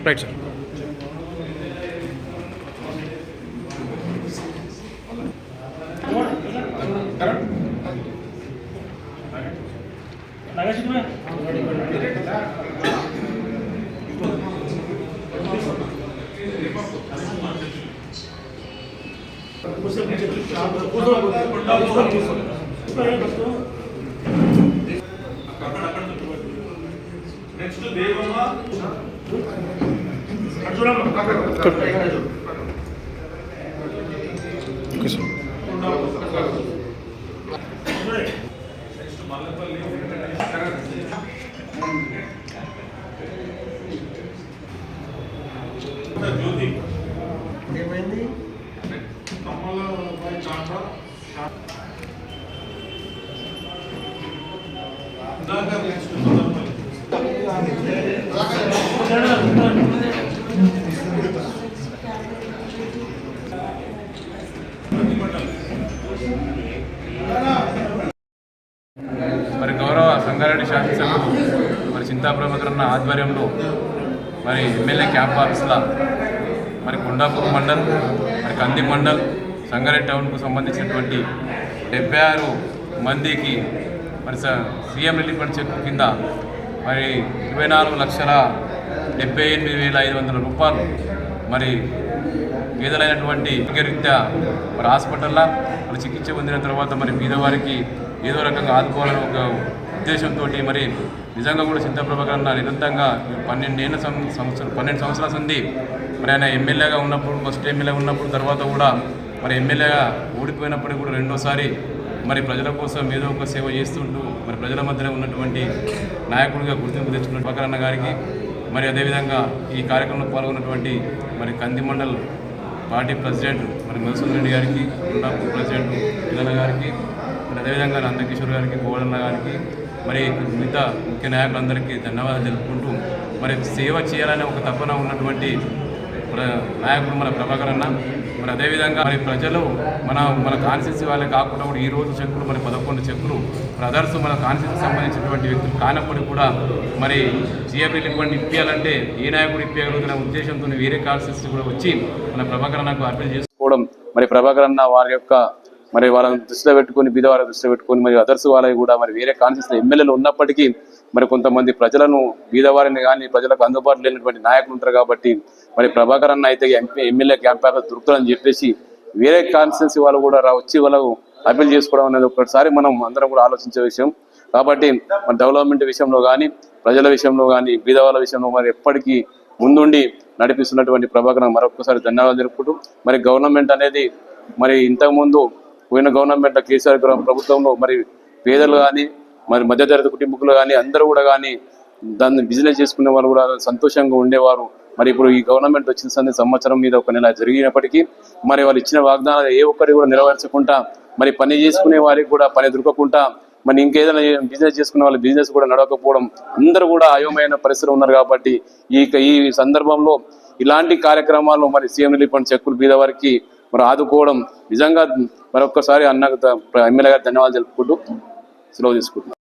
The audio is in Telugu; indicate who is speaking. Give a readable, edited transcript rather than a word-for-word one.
Speaker 1: Right sir.
Speaker 2: Next Devamma
Speaker 1: okay sir.
Speaker 2: Next Mallapalli Jyothi
Speaker 3: ఏమైంది
Speaker 2: కమ్మల చాంద్ర నెక్స్ట్ మల్లపల్లి
Speaker 4: మరి గౌరవ సంగారెడ్డి శాసనసభ్యులు మరి చింతా ప్రభాకరన్న ఆధ్వర్యంలో మరి ఎమ్మెల్యే క్యాంప్ ఆఫీస్లో మరి కొండాపూర్ మండల్ మరి కంది మండల్ సంగారెడ్డి టౌన్కు సంబంధించినటువంటి 76 మందికి మరి సీఎం రిలీఫ్ ఫండ్ చెక్ కింద మరి 24,78,500 రూపాయలు మరి పేదలైనటువంటి రీత్యా మరి హాస్పిటల్లో మరి చికిత్స పొందిన తర్వాత మరి పేదవారికి ఏదో రకంగా ఆదుకోవాలని ఒక ఉద్దేశంతో మరి నిజంగా కూడా చింతా ప్రభాకరన్న నిరంతరంగా 12 సంవత్సరాల ఉంది మరి ఆయన ఎమ్మెల్యేగా ఉన్నప్పుడు ఫస్ట్ ఎమ్మెల్యేగా ఉన్నప్పుడు తర్వాత కూడా మరి ఎమ్మెల్యేగా ఓడిపోయినప్పటికీ కూడా రెండోసారి మరి ప్రజల కోసం ఏదో ఒక సేవ చేస్తుంటూ మరి ప్రజల మధ్యలో ఉన్నటువంటి నాయకుడిగా గుర్తింపు తెచ్చుకున్న ప్రభాకరన్న గారికి మరి అదేవిధంగా ఈ కార్యక్రమంలో పాల్గొన్నటువంటి మరి కంది మండల్ పార్టీ ప్రెసిడెంట్ మరి మధుసూదన్ రెడ్డి గారికి, కొండాపూర్ ప్రెసిడెంట్ పిల్లల గారికి, మరి అదేవిధంగా నందకిషోర్ గారికి, గోడన్న గారికి, మరి మిగతా ముఖ్య నాయకులందరికీ ధన్యవాదాలు తెలుపుకుంటూ మరి సేవ చేయాలనే ఒక తపన ఉన్నటువంటి నాయకుడు మన ప్రభాకరన్న. మరి అదేవిధంగా మరి ప్రజలు మన కాన్స్టిట్యూన్సీ వాళ్ళే కాకుండా కూడా ఈరోజు చెక్కులు మరి 11 చెక్కులు మరి అదర్స్ మన కాన్స్టిట్యూన్సీకి సంబంధించినటువంటి వ్యక్తులు కానప్పటికీ కూడా మరి సీఎం రిలీఫ్ ఫండ్ ఇప్పించాలంటే ఏ నాయకుడు ఇప్పించగలుగుతున్న ఉద్దేశంతో వేరే కాన్స్టిట్యూన్సీ కూడా వచ్చి మన ప్రభాకరన్నకు అప్పీల్ చేసుకోవడం మరి ప్రభాకరన్న వారి యొక్క మరి వాళ్ళని దృష్టిలో పెట్టుకుని బీదవారి దృష్టిలో పెట్టుకుని మరి అదర్స్ వాళ్ళకి కూడా మరి వేరే కాన్స్టిట్యూన్సీ ఎమ్మెల్యేలు ఉన్నప్పటికీ మరి కొంతమంది ప్రజలను బీదవారిని కానీ ప్రజలకు అందుబాటులో లేనటువంటి నాయకులు ఉంటారు కాబట్టి మరి ప్రభాకరన్న అయితే ఎమ్మెల్యే క్యాంప్ దొరుకుతుందని చెప్పేసి వేరే కాన్స్టిట్యూన్సీ వాళ్ళు కూడా వచ్చి వాళ్ళకు అప్పీల్ చేసుకోవడం అనేది ఒకసారి మనం అందరం కూడా ఆలోచించే విషయం. కాబట్టి మన డెవలప్మెంట్ విషయంలో కానీ ప్రజల విషయంలో కానీ బీదవాళ్ళ విషయంలో మరి ఎప్పటికీ ముందుండి నడిపిస్తున్నటువంటి ప్రభాకరన్న మరొకసారి ధన్యవాదాలు తెలుపుకుంటూ మరి గవర్నమెంట్ అనేది మరి ఇంతకుముందు పోయిన గవర్నమెంట్ కేసీఆర్ ప్రభుత్వంలో మరి పేదలు కానీ మరి మధ్యతరగతి కుటుంబీకులు కానీ అందరూ కూడా కానీ దాన్ని బిజినెస్ చేసుకునే వాళ్ళు కూడా సంతోషంగా ఉండేవారు. మరి ఇప్పుడు ఈ గవర్నమెంట్ వచ్చిన సంవత్సరం మీద ఒక నెల జరిగినప్పటికీ మరి వాళ్ళు ఇచ్చిన వాగ్దానాలు ఏ ఒక్కటి కూడా నెరవేర్చకుండా మరి పని చేసుకునే వారికి కూడా పని దొరకకుండా మరి ఇంకేదైనా బిజినెస్ చేసుకునే వాళ్ళు బిజినెస్ కూడా నడవకపోవడం అందరూ కూడా అయోమయమైన పరిస్థితులు ఉన్నారు. కాబట్టి ఈ సందర్భంలో ఇలాంటి కార్యక్రమాలు మరి సీఎం రిలీఫ్ ఫండ్ చెక్కులు బీదవారికి మరి ఆదుకోవడం నిజంగా మరొక్కసారి ఎమ్మెల్యే గారు ధన్యవాదాలు తెలుపుకుంటూ సెలవు తీసుకుంటున్నాను.